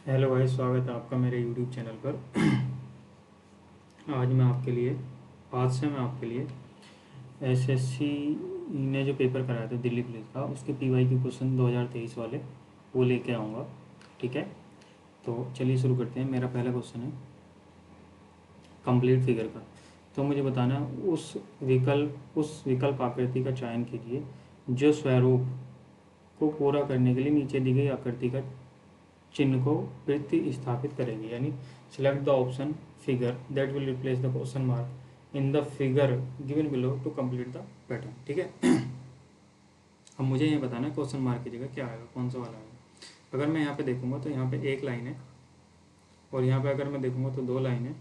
Hello भाई, स्वागत है आपका मेरे यूट्यूब चैनल पर। आज मैं आपके लिए आज से मैं आपके लिए एसएससी ने जो पेपर कराया था दिल्ली पुलिस का, उसके पीवाई के क्वेश्चन 2023 वाले वो लेके आऊँगा। ठीक है, तो चलिए शुरू करते हैं। मेरा पहला क्वेश्चन है कंप्लीट फिगर का। तो मुझे बताना है उस विकल्प आकृति का चयन कीजिए जो स्वरूप को पूरा करने के लिए नीचे दी गई आकृति का चिन्ह को प्रति स्थापित करेंगे। यानी select the option figure that will replace the question mark in the figure given below to complete the pattern. ठीक है, अब मुझे ये बताना है क्वेश्चन मार्क की जगह क्या आएगा, कौन सा वाला आएगा। अगर मैं यहाँ पे देखूंगा तो यहाँ पे एक लाइन है, और यहाँ पे अगर मैं देखूंगा तो दो लाइन है।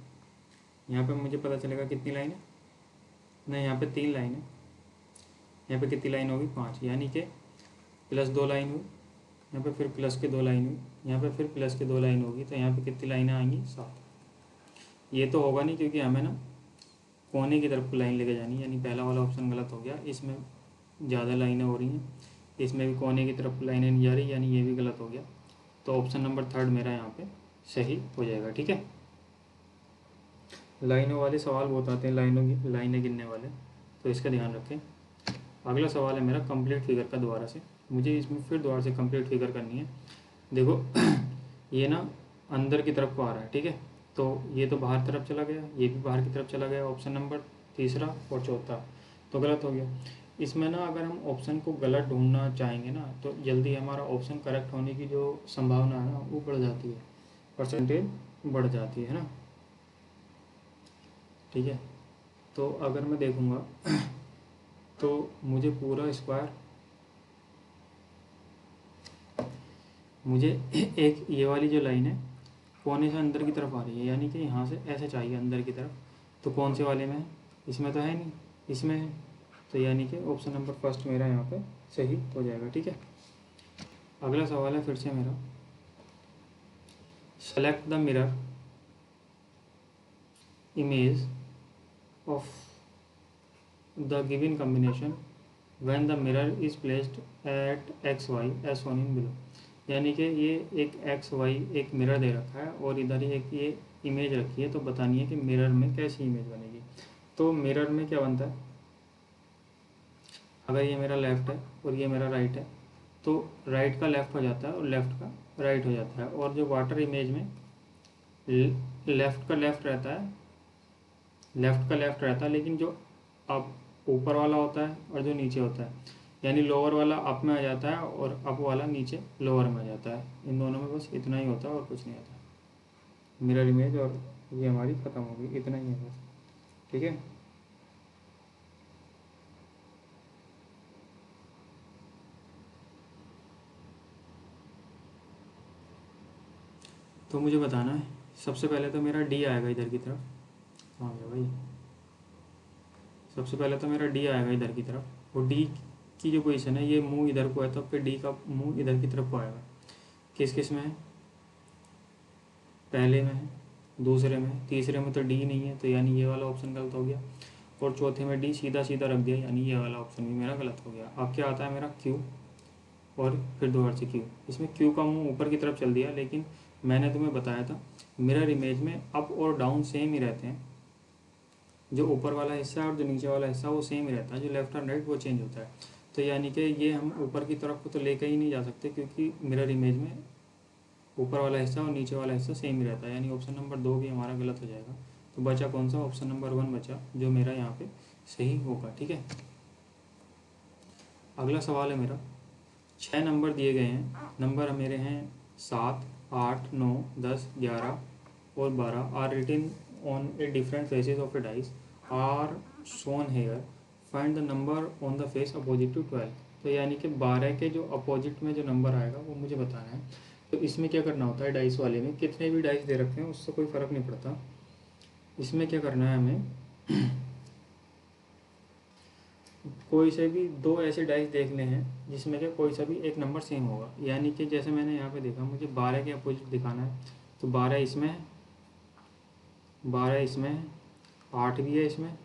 यहाँ पे मुझे पता चलेगा कितनी लाइन है, नहीं यहाँ पे तीन लाइन है। यहाँ पे कितनी लाइन होगी, पाँच, यानी कि प्लस दो लाइन हुई, यहाँ पे फिर प्लस के दो लाइन हुई, यहाँ पे फिर प्लस के दो लाइन होगी, तो यहाँ पे कितनी लाइनें आएंगी, सात। ये तो होगा नहीं क्योंकि हमें ना कोने की तरफ लाइन लेके जानी है, यानी पहला वाला ऑप्शन गलत हो गया। इसमें ज़्यादा लाइनें हो रही हैं, इसमें भी कोने की तरफ लाइनें नहीं जा रही, यानी ये भी गलत हो गया। तो ऑप्शन नंबर थर्ड मेरा यहाँ पे सही हो जाएगा। ठीक है, लाइनों वाले सवाल बहुत आते हैं, लाइनें गिनने वाले, तो इसका ध्यान रखें। अगला सवाल है मेरा कंप्लीट फिगर का। दोबारा से मुझे इसमें फिर दोबारा से कंप्लीट फिगर करनी है। देखो ये ना अंदर की तरफ को आ रहा है। ठीक है, तो ये तो बाहर तरफ चला गया, ये भी बाहर की तरफ चला गया, ऑप्शन नंबर तीसरा और चौथा तो गलत हो गया। इसमें ना अगर हम ऑप्शन को गलत ढूंढना चाहेंगे ना, तो जल्दी हमारा ऑप्शन करेक्ट होने की जो संभावना है ना वो बढ़ जाती है, परसेंटेज बढ़ जाती है ना। ठीक है, तो अगर मैं देखूँगा तो मुझे पूरा स्क्वायर, मुझे एक ये वाली जो लाइन है कोने से अंदर की तरफ आ रही है, यानी कि यहाँ से ऐसे चाहिए अंदर की तरफ। तो कौन से वाले में है, इसमें तो है नहीं, इसमें है, तो यानी कि ऑप्शन नंबर फर्स्ट मेरा यहाँ पे सही हो जाएगा। ठीक है, अगला सवाल है फिर से मेरा, select the mirror image of the given combination when the mirror is placed at X Y as shown in below. यानी कि ये एक एक्स वाई एक मिरर दे रखा है और इधर ही एक ये इमेज रखी है, तो बतानी है कि मिरर में कैसी इमेज बनेगी। तो मिरर में क्या बनता है, अगर ये मेरा लेफ़्ट है और ये मेरा राइट है, तो राइट का लेफ़्ट हो जाता है और लेफ़्ट का राइट हो जाता है। और जो वाटर इमेज में लेफ़्ट का लेफ़्ट रहता है, लेफ़्ट का लेफ़्ट रहता है, लेकिन जो अप ऊपर वाला होता है और जो नीचे होता है, यानी लोअर वाला अप में आ जाता है और अप वाला नीचे लोअर में आ जाता है। इन दोनों में बस इतना ही होता है और कुछ नहीं होता। मिरर इमेज और ये हमारी ख़त्म हो गई, इतना ही है बस। ठीक है, तो मुझे बताना है, सबसे पहले तो मेरा डी आएगा इधर की तरफ। कहाँ गया भाई, सबसे पहले तो मेरा डी आएगा इधर की तरफ, और डी की जो पोजीशन है ये मुंह इधर को है, तो फिर डी का मुंह इधर की तरफ को आएगा। किस किस में है, पहले में है, दूसरे में, तीसरे में तो डी नहीं है, तो यानी ये वाला ऑप्शन गलत हो गया। और चौथे में डी सीधा सीधा रख दिया, यानी ये वाला ऑप्शन भी मेरा गलत हो गया। अब क्या आता है मेरा क्यू, और फिर दोबारा से क्यू। इसमें क्यू का मुंह ऊपर की तरफ चल दिया, लेकिन मैंने तुम्हें बताया था मिरर इमेज में अप और डाउन सेम ही रहते हैं। जो ऊपर वाला हिस्सा है और जो नीचे वाला हिस्सा वो सेम ही रहता है, जो लेफ्ट एंड राइट वो चेंज होता है। तो यानी कि ये हम ऊपर की तरफ को तो लेकर ही नहीं जा सकते, क्योंकि मिरर इमेज में ऊपर वाला हिस्सा और नीचे वाला हिस्सा सेम ही रहता है, यानी ऑप्शन नंबर दो भी हमारा गलत हो जाएगा। तो बचा कौन सा, ऑप्शन नंबर वन बचा, जो मेरा यहाँ पे सही होगा। ठीक है, अगला सवाल है मेरा, 6 नंबर दिए गए हैं, नंबर मेरे हैं 7, 8, 9, 10, 11 और 12 are written on a different faces of a dice are shown here, find the number on the face opposite to 12। तो यानी कि 12 के जो अपोजिट में जो नंबर आएगा वो मुझे बताना है। तो इसमें क्या करना होता है, डाइस वाले में कितने भी डाइस दे रखे हैं उससे कोई फ़र्क नहीं पड़ता। इसमें क्या करना है हमें, कोई से भी दो ऐसे डाइस देखने हैं जिसमें कि कोई सा भी एक नंबर सेम होगा। यानी कि जैसे मैंने यहाँ पे देखा, मुझे 12 के अपोजिट दिखाना है, तो 12 इसमें है, 12 इसमें है, 8 भी है इसमें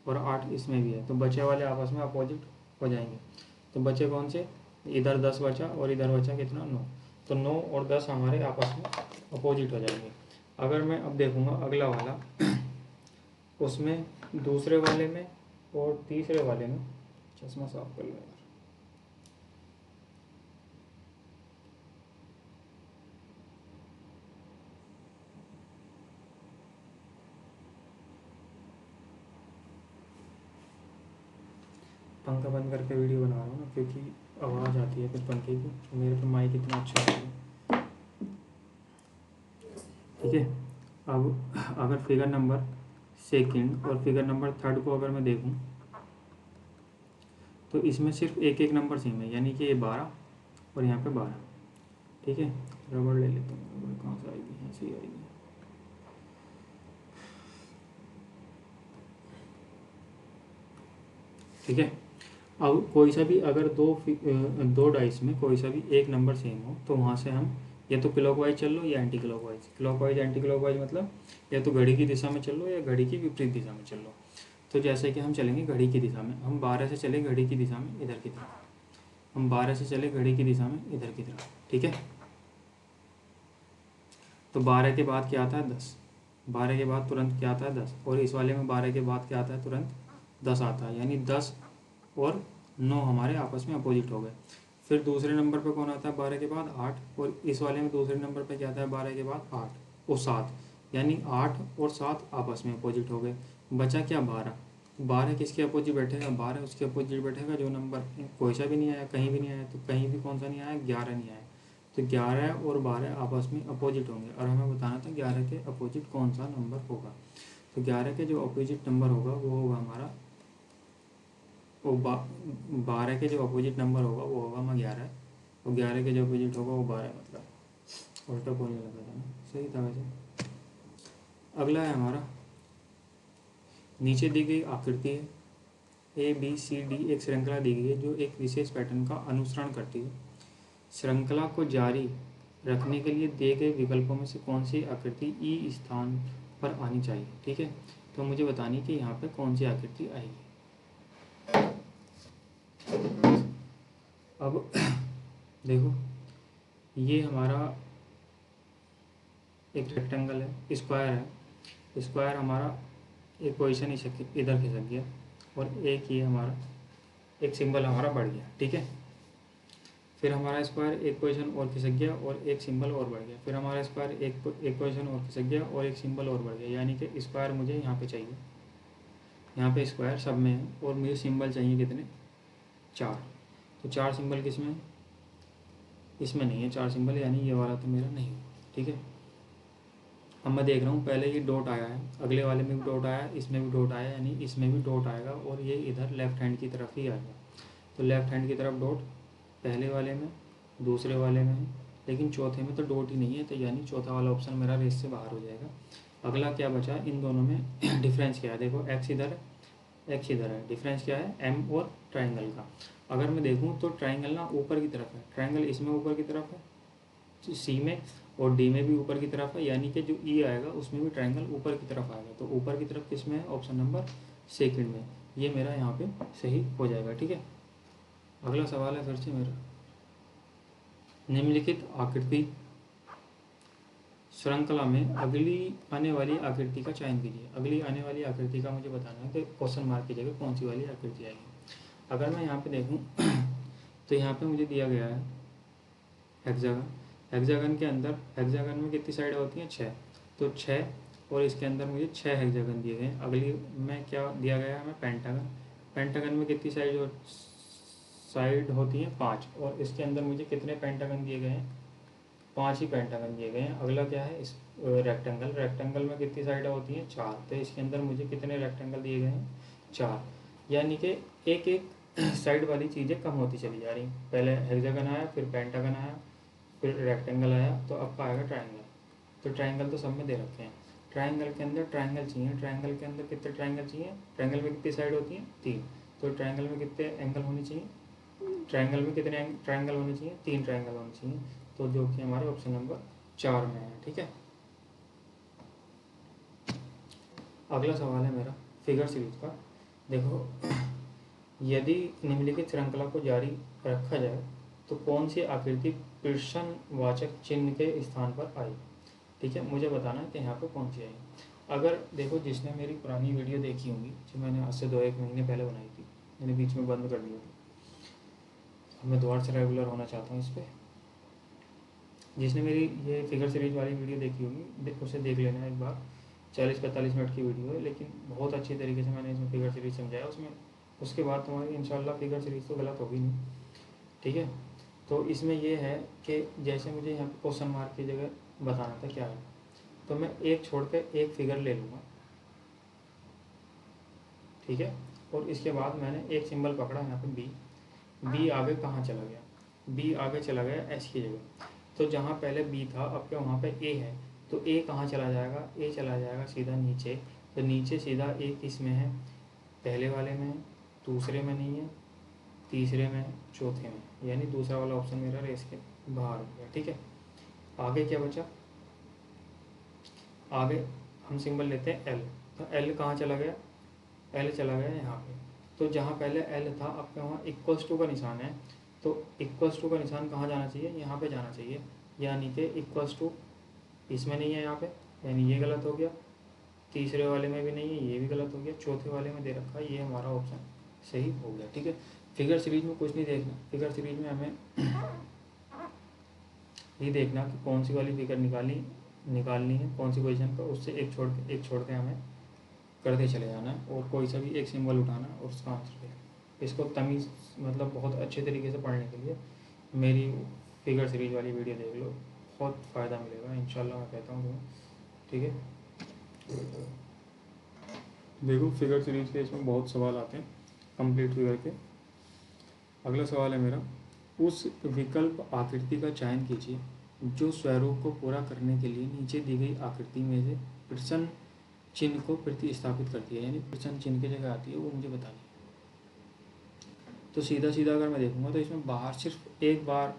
और 8 इसमें भी है, तो बचे वाले आपस में अपोजिट हो जाएंगे। तो बचे कौन से, इधर 10 बचा और इधर बचा कितना, 9। तो 9 और 10 हमारे आपस में अपोजिट हो जाएंगे। अगर मैं अब देखूँगा अगला वाला उसमें दूसरे वाले में और तीसरे वाले में, चश्मा साफ कर लो यार। पंखा बंद करके वीडियो बना रहा हूँ ना, क्योंकि आवाज़ आती है फिर पंखे की। मेरे पे माइक इतना अच्छा है, ठीक है। अब अगर फिगर नंबर सेकंड और फिगर नंबर थर्ड को अगर मैं देखूं तो इसमें सिर्फ एक एक नंबर सेम है, यानी कि ये 12 और यहाँ पे 12, ठीक है। रबड़ ले लेता हूँ, रबड़ कहाँ से आएगी, यहाँ से ही आएगी। ठीक है। अब कोई सा भी अगर दो डाइस में कोई सा भी एक नंबर सेम हो तो वहाँ से हम या तो क्लॉकवाइज चल लो या anti clockwise. Clockwise anti clockwise मतलब या तो घड़ी की दिशा में चल लो या घड़ी की विपरीत दिशा में चल लो। तो जैसे कि हम चलेंगे घड़ी की दिशा में, हम 12 से चले घड़ी की दिशा में इधर की तरफ, हम 12 से चले घड़ी की दिशा में इधर की तरफ, ठीक है। तो 12 के बाद क्या आता है 10, 12 के बाद तुरंत क्या आता है 10, और इस वाले में 12 के बाद क्या आता है तुरंत 10 आता है, यानी 10 और 9 हमारे आपस में अपोजिट हो गए। फिर दूसरे नंबर पे कौन आता है 12 के बाद 8, और इस वाले में दूसरे नंबर पे क्या आता है 12 के बाद 8 और 7, यानी 8 और 7 आपस में अपोजिट हो गए। बचा क्या 12, 12 किसके अपोजिट बैठेगा, 12 उसके अपोजिट बैठेगा जो नंबर कोई सा भी नहीं आया, कहीं भी नहीं आया, तो कहीं भी कौन सा नहीं आया 11 नहीं आया। तो 11 और 12 आपस में अपोजिट होंगे, और हमें बताना था 11 के अपोजिट कौन सा नंबर होगा। तो 11 के जो अपोजिट नंबर होगा वो होगा हमारा, वो 12 के जो अपोजिट नंबर होगा वो होगा हमारा 11, और 11 के जो अपोजिट होगा वो 12, मतलब उल्टा बोलने लगा था ना, सही था वैसे। अगला है हमारा, नीचे दी गई आकृति है ABCD, एक श्रृंखला दी गई है जो एक विशेष पैटर्न का अनुसरण करती है। श्रृंखला को जारी रखने के लिए दिए गए विकल्पों में से कौन सी आकृति ई स्थान पर आनी चाहिए, ठीक है। तो मुझे बतानी कि यहाँ पे कौन सी आकृति आएगी। अब देखो ये हमारा एक रेक्टेंगल है, स्क्वायर है, स्क्वायर हमारा एक पोजीशन इधर खिसक गया, और एक ये हमारा एक सिंबल हमारा बढ़ गया, ठीक है। फिर हमारा स्क्वायर एक पोजीशन और खिसक गया और एक सिंबल और बढ़ गया, फिर हमारा स्क्वायर एक पोजीशन और खिसक गया और एक सिंबल और बढ़ गया, यानी कि स्क्वायर मुझे यहाँ पे चाहिए, यहाँ पे स्क्वायर सब में है, और मुझे सिंबल चाहिए कितने 4। तो 4 सिंबल किस में, इसमें नहीं है 4 सिंबल, यानी ये वाला तो मेरा नहीं, ठीक है। अब मैं देख रहा हूँ पहले ये डॉट आया है, अगले वाले में भी डॉट आया, इसमें भी डॉट आया, यानी इसमें भी डॉट आएगा, और ये इधर लेफ्ट हैंड की तरफ ही आएगा। तो लेफ्ट हैंड की तरफ डॉट पहले वाले में, दूसरे वाले में है, लेकिन चौथे में तो डॉट ही नहीं है, तो यानी चौथा वाला ऑप्शन मेरा रेस से बाहर हो जाएगा। अगला क्या बचा, इन दोनों में डिफरेंस क्या है, देखो एक्स इधर है, एक्स इधर है, डिफरेंस क्या है एम और ट्राइंगल का। अगर मैं देखूँ तो ट्राइंगल ना ऊपर की तरफ है, ट्राइंगल इसमें ऊपर की तरफ है, सी में और डी में भी ऊपर की तरफ है, यानी कि जो ई आएगा उसमें भी ट्राइंगल ऊपर की तरफ आएगा। तो ऊपर की तरफ किस में है, ऑप्शन नंबर सेकंड में, ये मेरा यहाँ पे सही हो जाएगा, ठीक है। अगला सवाल है फिर से मेरा, निम्नलिखित आकृति श्रृंखला में अगली आने वाली आकृति का चयन कीजिए। अगली आने वाली आकृति का मुझे बताना है कि क्वेश्चन मार्क की जगह कौन सी वाली आकृति आएगी। अगर मैं यहाँ पे देखूँ तो यहाँ पे मुझे दिया गया है हेक्सागन, हेक्सागन के अंदर, हेक्सागन में कितनी साइड होती हैं 6, तो 6, और इसके अंदर मुझे 6 हेक्सागन दिए गए हैं। अगली में क्या दिया गया है हमें पेंटागन, पेंटागन में कितनी साइड होती हैं 5, और इसके अंदर मुझे कितने पेंटागन दिए गए हैं 5 ही पेंटागन दिए गए हैं। अगला क्या है इस रेक्टेंगल, रेक्टेंगल में कितनी साइड होती हैं 4, तो इसके अंदर मुझे कितने रेक्टेंगल दिए गए हैं 4, यानी कि एक एक साइड वाली चीज़ें कम होती चली जा रही। पहले हेक्सागन आया, फिर पेंटागन आया, फिर रेक्टेंगल आया, तो अब का आएगा ट्राइंगल। तो ट्राइंगल तो सब में दे रखे हैं, ट्राइंगल के अंदर ट्राइंगल चाहिए, ट्राइंगल के अंदर कितने ट्राइंगल चाहिए, ट्राइंगल में कितनी साइड होती हैं 3, तो ट्राइंगल में कितने एंगल होने चाहिए, ट्राइंगल में कितने ट्राइंगल होने चाहिए 3 ट्राइंगल होने चाहिए, तो जो कि हमारे ऑप्शन नंबर 4 में है, ठीक है। अगला सवाल है मेरा फिगर सीरीज का, देखो यदि निम्नलिखित श्रृंखला को जारी रखा जाए तो कौन सी आकृति प्रश्न वाचक चिन्ह के स्थान पर आई। ठीक है, मुझे बताना है कि यहाँ पे कौन सी आई। अगर देखो, जिसने मेरी पुरानी वीडियो देखी होंगी जो मैंने आज से 2-1 महीने पहले बनाई थी, मैंने बीच में बंद कर दिया था, अब मैं दोबारा से रेगुलर होना चाहता हूँ इस पर। जिसने मेरी ये फिगर सीरीज वाली वीडियो देखी होगी उसे देख लेना एक बार। 40-45 मिनट की वीडियो है, लेकिन बहुत अच्छी तरीके से मैंने इसमें फिगर सीरीज समझाया उसमें। उसके बाद तुम्हारी इंशाल्लाह फिगर सीरीज तो गलत होगी नहीं। ठीक है, तो इसमें ये है कि जैसे मुझे यहाँ पे क्वेश्चन मार्क की जगह बताना था क्या है, तो मैं एक छोड़ के एक फिगर ले लूँगा। ठीक है, और इसके बाद मैंने एक सिंबल पकड़ा यहाँ पे बी आगे कहाँ चला गया, बी आगे चला गया एस की जगह। तो जहाँ पहले बी था अब क्या वहाँ पे ए है, तो ए कहाँ चला जाएगा, ए चला जाएगा सीधा नीचे। तो नीचे सीधा ए किस में है, पहले वाले में है, दूसरे में नहीं है, तीसरे में, चौथे में, यानी दूसरा वाला ऑप्शन मेरा रेस के बाहर हो गया। ठीक है, आगे क्या बचा, आगे हम सिंबल लेते हैं एल। तो एल कहाँ चला गया, एल चला गया यहाँ पे। तो जहाँ पहले एल था अब क्या वहाँ इक्वल्स टू का निशान है, तो इक्वल्स टू का निशान कहाँ जाना चाहिए, यहाँ पे जाना चाहिए। यानी कि इक्वल्स टू इसमें नहीं है यहाँ पे, यानी ये गलत हो गया। तीसरे वाले में भी नहीं है, ये भी गलत हो गया। चौथे वाले में दे रखा है, ये हमारा ऑप्शन सही हो गया। ठीक है, फिगर सीरीज में कुछ नहीं देखना, फिगर सीरीज में हमें ये देखना कि कौन सी वाली फिगर निकालनी है, कौन सी पोजीशन पर, उससे एक छोड़ के हमें करते चले जाना है, और कोई सा भी एक सिंबल उठाना और उसका आंसर देना। इसको तमीज़ मतलब बहुत अच्छे तरीके से पढ़ने के लिए मेरी फिगर सीरीज वाली वीडियो देख लो, बहुत फ़ायदा मिलेगा इंशाल्लाह, मैं कहता हूँ तुम्हें। ठीक है, देखो फिगर सीरीज के इसमें बहुत सवाल आते हैं कंप्लीट फिगर के। अगला सवाल है मेरा, उस विकल्प आकृति का चयन कीजिए जो स्वरूप को पूरा करने के लिए नीचे दी गई आकृति में से प्रश्न चिन्ह को प्रतिस्थापित करती है, यानी प्रश्न चिन्ह की जगह आती है, वो मुझे बतानी है। तो सीधा सीधा अगर मैं देखूंगा तो इसमें बाहर सिर्फ एक बार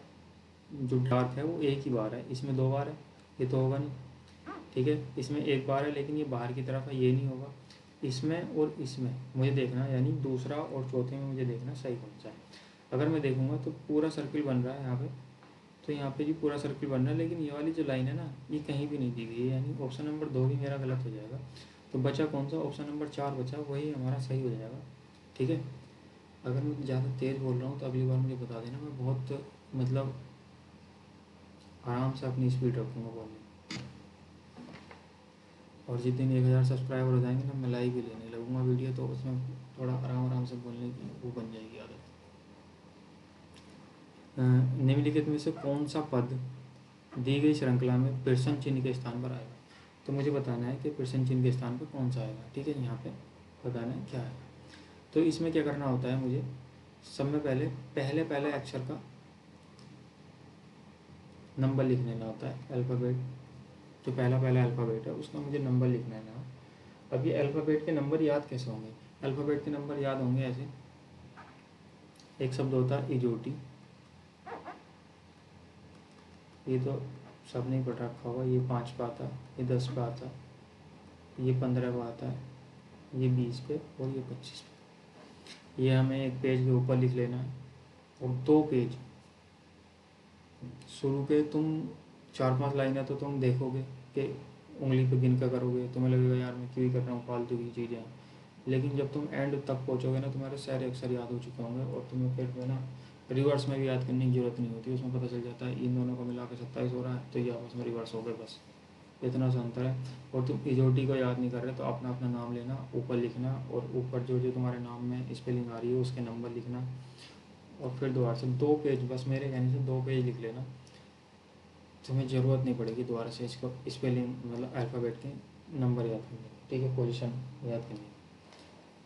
जो डार्क है वो एक ही बार है, इसमें 2 बार है, ये तो होगा नहीं। ठीक है, इसमें एक बार है लेकिन ये बाहर की तरफ है, ये नहीं होगा। इसमें और इसमें मुझे देखना, यानी दूसरा और चौथे में मुझे देखना सही कौन सा है। अगर मैं देखूंगा तो पूरा सर्किल बन रहा है यहाँ पे, तो यहाँ पे जी पूरा सर्किल बन रहा है, लेकिन ये वाली जो लाइन है ना ये कहीं भी नहीं दी गई है, यानी ऑप्शन नंबर 2 भी मेरा गलत हो जाएगा। तो बचा कौन सा, ऑप्शन नंबर 4 बचा, वही हमारा सही हो जाएगा। ठीक है, अगर मैं ज़्यादा तेज़ बोल रहा हूँ तो अगली बार मुझे बता देना, मैं बहुत मतलब आराम से अपनी स्पीड रखूँगा बोलने। और जिस दिन 1000 सब्सक्राइबर हो जाएंगे ना, मैं लाइव भी लेने लगूँगा वीडियो, तो उसमें थोड़ा आराम से बोलने की वो बन जाएगी आदत। निम्नलिखित में से कौन सा पद दी गई श्रृंखला में प्रश्न चिन्ह के स्थान पर आएगा। तो मुझे बताना है कि प्रश्न चिन्ह के स्थान पर कौन सा आएगा। ठीक है, यहाँ पे बताना है क्या आएगा। तो इसमें क्या करना होता है, मुझे सब में पहले अक्षर का नंबर लिख लेना होता है, अल्फ़ाबेट जो पहला अल्फ़ाबेट है उसका मुझे नंबर लिखना है ना। अब ये अल्फ़ाबेट के नंबर याद कैसे होंगे, अल्फ़ाबेट के नंबर याद होंगे ऐसे, एक शब्द होता है इजोटी, ये तो सब नहीं पढ़ रखा होगा, ये 5 पे आता है, ये 10 पे आता है, ये 15 पे आता है, ये 20 पे और ये 25 पे। ये हमें एक पेज के ऊपर लिख लेना है, और 2 पेज शुरू के तुम 4-5 लाइनें तो तुम देखोगे कि उंगली पे गिन कर करोगे, तुम्हें लगेगा यार मैं क्यों ही कर रहा हूँ फालतू की चीज़ें हैं। लेकिन जब तुम एंड तक पहुँचोगे ना, तुम्हारे सारे अक्षर याद हो चुके होंगे, और तुम्हें फिर जो है ना रिवर्स में भी याद करने की ज़रूरत नहीं होती। उसमें पता चल जाता है इन दोनों को मिला के 27 हो रहा है, तो ये आपस में रिवर्स हो गए, बस इतना सा अंतर है। और तुम इजोटी को याद नहीं कर रहे तो अपना अपना नाम लेना, ऊपर लिखना, और ऊपर जो जो तुम्हारे नाम में स्पेलिंग आ रही है उसके नंबर लिखना, और फिर दोबारा से 2 पेज, बस मेरे कहने से 2 पेज लिख लेना। तुम्हें ज़रूरत नहीं पड़ेगी दोबारा से इसको स्पेलिंग मतलब अल्फ़ाबेट के नंबर याद करने की। ठीक है, पोजीशन याद करनी है।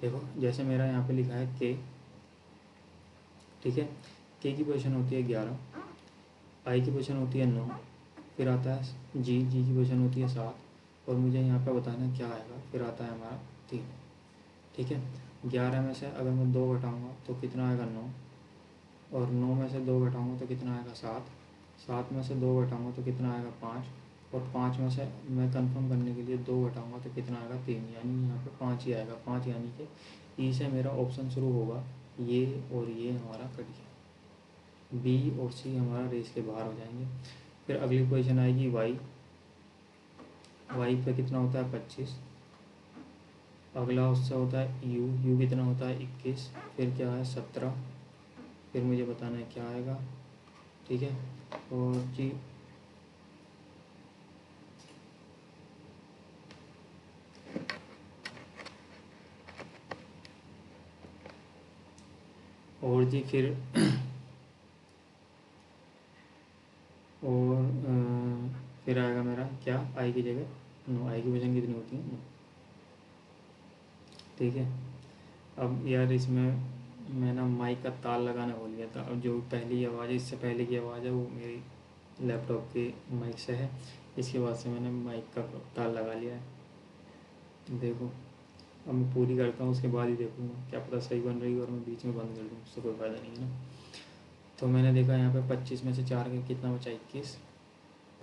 देखो जैसे मेरा यहाँ पे लिखा है के, ठीक है, के की पोजीशन होती है 11, आई की पोजीशन होती है 9, फिर आता है जी की पोजीशन होती है 7, और मुझे यहाँ पे बताना है क्या आएगा, फिर आता है हमारा 3। ठीक है, 11 में से अगर मैं 2 घटाऊँगा तो कितना आएगा 9, और 9 में से 2 घटाऊँगा तो कितना आएगा 7, 7 में से 2 घटाऊँगा तो कितना आएगा 5, और 5 में से मैं कंफर्म करने के लिए 2 घटाऊँगा तो कितना आएगा 3, यानी यहाँ पे 5 ही आएगा। 5 यानी कि ई से मेरा ऑप्शन शुरू होगा, ये और ये हमारा कट गया। बी और सी हमारा रेस के बाहर हो जाएंगे। फिर अगली पोजीशन आएगी वाई, वाई पे कितना होता है 25। अगला उससे होता है यू, यू कितना होता है 21। फिर क्या है 17। फिर मुझे बताना है क्या आएगा, ठीक है। और जी और जी फिर और फिर आएगा मेरा क्या आई की जगह नो, आई की वजन कितनी होती है नो, ठीक है। अब यार इसमें मैं ना माइक का तार लगाना भूल गया था। अब जो पहली आवाज़ है, इससे पहले की आवाज़ है, वो मेरी लैपटॉप के माइक से है। इसके बाद से मैंने माइक का तार लगा लिया है। देखो अब मैं पूरी करता हूँ, उसके बाद ही देखूँगा, क्या पता सही बन रही है और मैं बीच में बंद कर दूँ, उससे कोई फ़ायदा नहीं है ना। तो मैंने देखा यहाँ पे 25 में से 4 गए कितना बचा 21,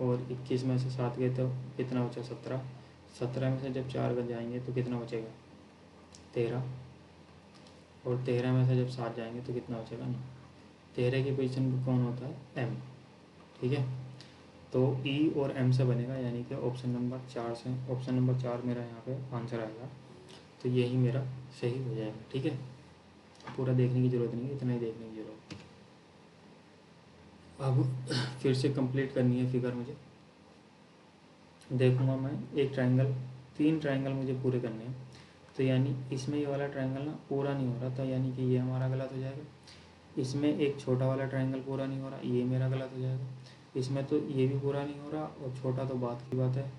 और 21 में से 7 गए तो कितना बचा 17। 17 में से जब 4 गए जाएंगे तो कितना बचेगा 13, और 13 में से जब 7 जाएंगे तो कितना बचेगा 9। 13 की पोजीशन पर कौन होता है एम, ठीक है। तो ई और एम से बनेगा, यानी कि ऑप्शन नंबर 4 से, ऑप्शन नंबर 4 मेरा यहाँ पे आंसर आएगा। तो यही मेरा सही हो जाएगा, ठीक है। पूरा देखने की ज़रूरत नहीं है, इतना ही देखने की ज़रूरत है। अब फिर से कंप्लीट करनी है फिगर मुझे। देखूँगा मैं एक ट्रायंगल, 3 ट्रायंगल मुझे पूरे करने हैं। तो यानी इसमें ये वाला ट्रायंगल ना पूरा नहीं हो रहा था, यानी कि ये हमारा गलत हो जाएगा। इसमें एक छोटा वाला ट्रायंगल पूरा नहीं हो रहा, ये मेरा गलत हो जाएगा। इसमें तो ये भी पूरा नहीं हो रहा, और छोटा तो बात की बात है,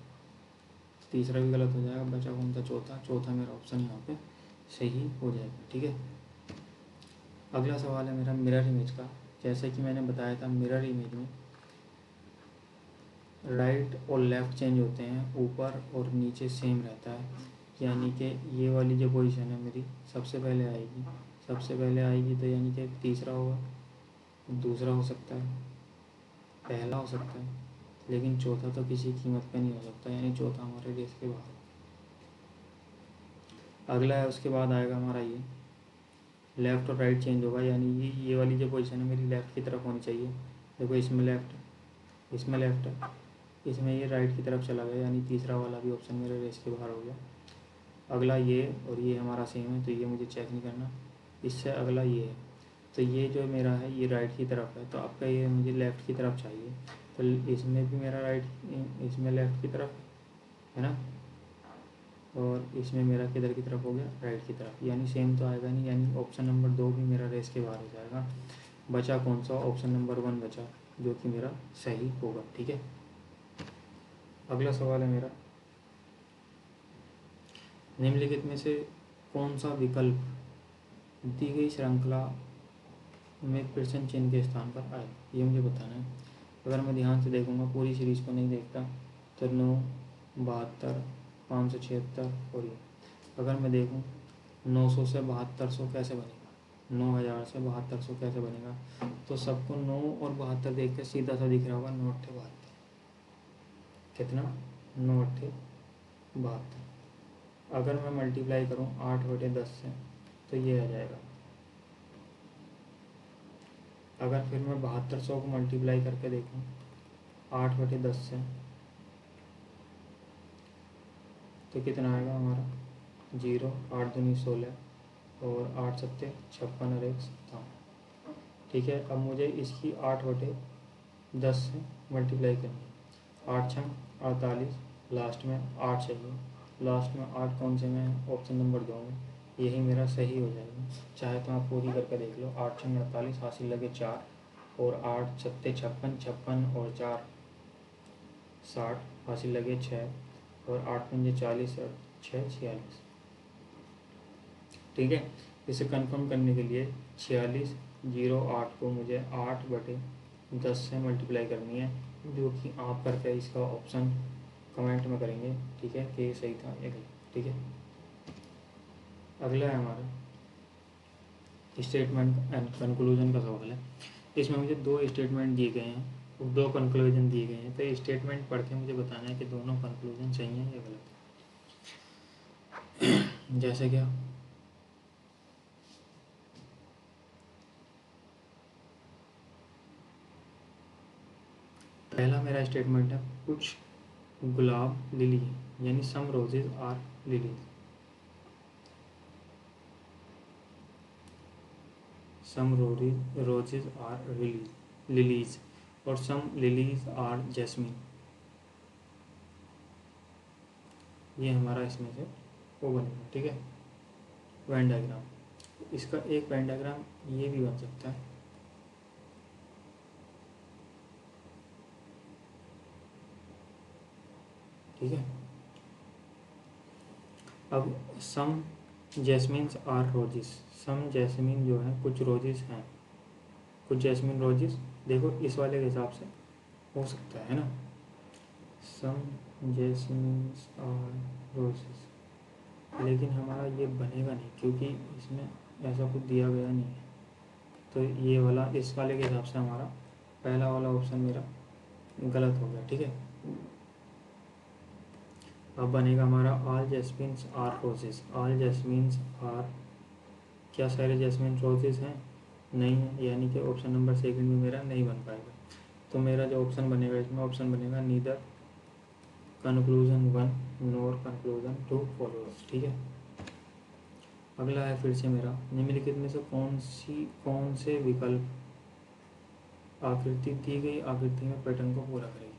तीसरा भी गलत हो जाएगा। बचा कौन सा चौथा, चौथा मेरा ऑप्शन यहाँ पे सही हो जाएगा, ठीक है। अगला सवाल है मेरा मिरर इमेज का। जैसे कि मैंने बताया था मिरर इमेज में राइट और लेफ़्ट चेंज होते हैं, ऊपर और नीचे सेम रहता है। यानी कि ये वाली जो पोजीशन है मेरी सबसे पहले आएगी, सबसे पहले आएगी, तो यानी कि तीसरा होगा, दूसरा हो सकता है, पहला हो सकता है, लेकिन चौथा तो किसी कीमत पे नहीं हो सकता, यानी चौथा हमारे रेस के बाहर। अगला है उसके बाद आएगा हमारा ये लेफ़्ट और राइट चेंज होगा, यानी ये वाली जो पोजीशन है मेरी लेफ़्ट की तरफ होनी चाहिए। देखो इसमें लेफ़्ट, इसमें लेफ़्ट है, इसमें ये राइट की तरफ चला गया, यानी तीसरा वाला भी ऑप्शन मेरे रेस के बाहर हो गया। अगला ये और ये हमारा सेम है, तो ये मुझे चेक नहीं करना। इससे अगला ये है, तो ये जो मेरा है ये राइट की तरफ है, तो आपका ये मुझे लेफ़्ट की तरफ चाहिए। तो इसमें भी मेरा राइट, इसमें लेफ़्ट की तरफ है ना, और इसमें मेरा किधर की तरफ हो गया राइट की तरफ, यानी सेम तो आएगा नहीं, यानी ऑप्शन नंबर 2 भी मेरा रेस के बाहर हो जाएगा। बचा कौन सा, ऑप्शन नंबर 1 बचा, जो कि मेरा सही होगा, ठीक है। अगला सवाल है मेरा निम्नलिखित में से कौन सा विकल्प दी गई श्रृंखला में प्रश्न चिन्ह के स्थान पर आए, ये मुझे बताना है। अगर मैं ध्यान से देखूंगा, पूरी सीरीज़ को नहीं देखता, तो 9, 72, 576 और ये अगर मैं देखूं 900 से 7200 कैसे बनेगा, 9000 से 7200 कैसे बनेगा, तो सबको 9 और 72 देख के सीधा सा दिख रहा होगा 9 अट्ठे 72, कितना 9 अट्ठे 72। अगर मैं मल्टीप्लाई करूँ 8/10 से तो ये आ जाएगा। अगर फिर मैं 7200 को मल्टीप्लाई करके देखूँ 8/10 से तो कितना आएगा हमारा 0, 8 दूनी 16 और 8 सत्ते 56 और 1 57, ठीक है। अब मुझे इसकी 8/10 से मल्टीप्लाई करनी है, 8 छंग 48, लास्ट में 8 चाहिए, लास्ट में 8 कौन से में, ऑप्शन नंबर 2 में, यही मेरा सही हो जाएगा। चाहे तो आप पूरी करके देख लो, 8 छंग 48, हासिल लगे 4, और 8 सत्ते 56, 56 और 4 60, हासिल लगे 6, और 8 पंजे 40 और 6 46, ठीक है। इसे कंफर्म करने के लिए 46 0 8 को मुझे 8/10 से मल्टीप्लाई करनी है, जो कि आप करके इसका ऑप्शन कमेंट में करेंगे, ठीक है, कि ये सही था या गलत, ठीक है। अगला है हमारा स्टेटमेंट एंड कंक्लूजन का सवाल है। इसमें मुझे 2 स्टेटमेंट दिए गए हैं और 2 कंक्लूजन दिए गए हैं, तो स्टेटमेंट पढ़ के मुझे बताना है कि दोनों कंक्लूजन सही हैं या गलत है। जैसे क्या पहला मेरा स्टेटमेंट है कुछ गुलाब लिली है, यानी some roses are lilies, some roses are lilies और सम लिलीज आर जैस्मिन। ये हमारा इसमें से वो बनेगा, ठीक है, वेन डायग्राम। इसका एक वेन डायग्राम ये भी बन सकता है, ठीक है। अब सम जैस्मिन्स आर रोजेस, सम जैस्मिन जो है कुछ रोजेस हैं, कुछ जैस्मिन रोजेस, देखो इस वाले के हिसाब से हो सकता है ना, सम जैस्मिन्स आर रोजेस, लेकिन हमारा ये बनेगा नहीं क्योंकि इसमें ऐसा कुछ दिया गया नहीं है। तो ये वाला इस वाले के हिसाब से हमारा पहला वाला ऑप्शन मेरा गलत हो गया, ठीक है। अब बनेगा हमारा all jasmines are roses, all jasmines are, क्या सारे जैस्मिन रोजेस हैं? नहीं है, यानी कि ऑप्शन नंबर सेकंड में मेरा नहीं बन पाएगा। तो मेरा जो ऑप्शन बनेगा इसमें ऑप्शन बनेगा नीदर कंक्लूजन 1 नोर कंक्लूजन 2 फॉलोअर्स, ठीक है। अगला है फिर से मेरा, निम्नलिखित में से कौन से विकल्प आकृति दी गई आकृति में पैटर्न को पूरा करेगी।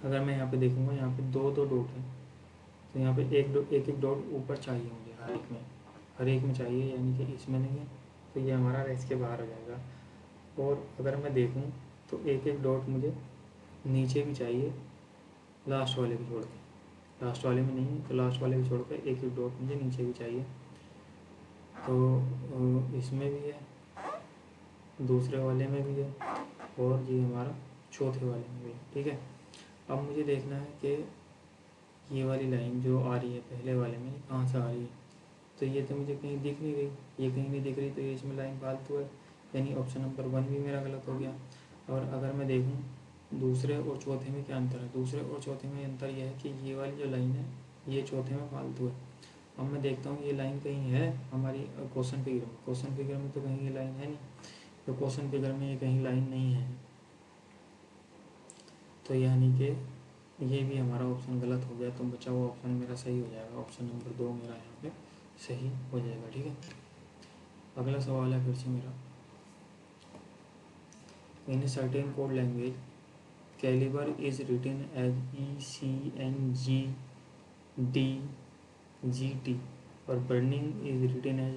अगर मैं यहाँ पे देखूंगा, यहाँ पे दो डॉट है, तो यहाँ पे एक डॉट ऊपर चाहिए मुझे हर एक में चाहिए, यानी कि इसमें नहीं है, तो ये हमारा रेस के बाहर हो जाएगा। और अगर मैं देखूँ तो एक डॉट मुझे नीचे भी चाहिए, लास्ट वाले को छोड़ के, लास्ट वाले में नहीं है तो लास्ट वाले को छोड़ कर एक डॉट मुझे नीचे भी चाहिए। तो इसमें भी है, दूसरे वाले में भी है, और ये हमारा चौथे वाले में भी है, ठीक है। अब मुझे देखना है कि ये वाली लाइन जो आ रही है पहले वाले में कहाँ से आ रही है, तो ये तो मुझे कहीं दिख नहीं रही, ये कहीं नहीं दिख रही, तो ये इसमें लाइन फालतू है, यानी ऑप्शन नंबर 1 भी मेरा गलत हो गया। और अगर मैं देखूँ दूसरे और चौथे में क्या अंतर है, दूसरे और चौथे में अंतर यह है कि ये वाली जो लाइन है ये चौथे में फालतू है। अब मैं देखता हूँ ये लाइन कहीं है हमारी क्वेश्चन फिगर में तो कहीं ये लाइन है नहीं, तो क्वेश्चन फिगर में ये कहीं लाइन नहीं है, तो यानी कि ये भी हमारा ऑप्शन गलत हो गया। तो बचा हुआ ऑप्शन मेरा सही हो जाएगा, ऑप्शन नंबर 2 मेरा यहाँ पे सही हो जाएगा, ठीक है। अगला सवाल है फिर से मेरा, in a certain code language calibre is written as ECNGDGT और burning is written as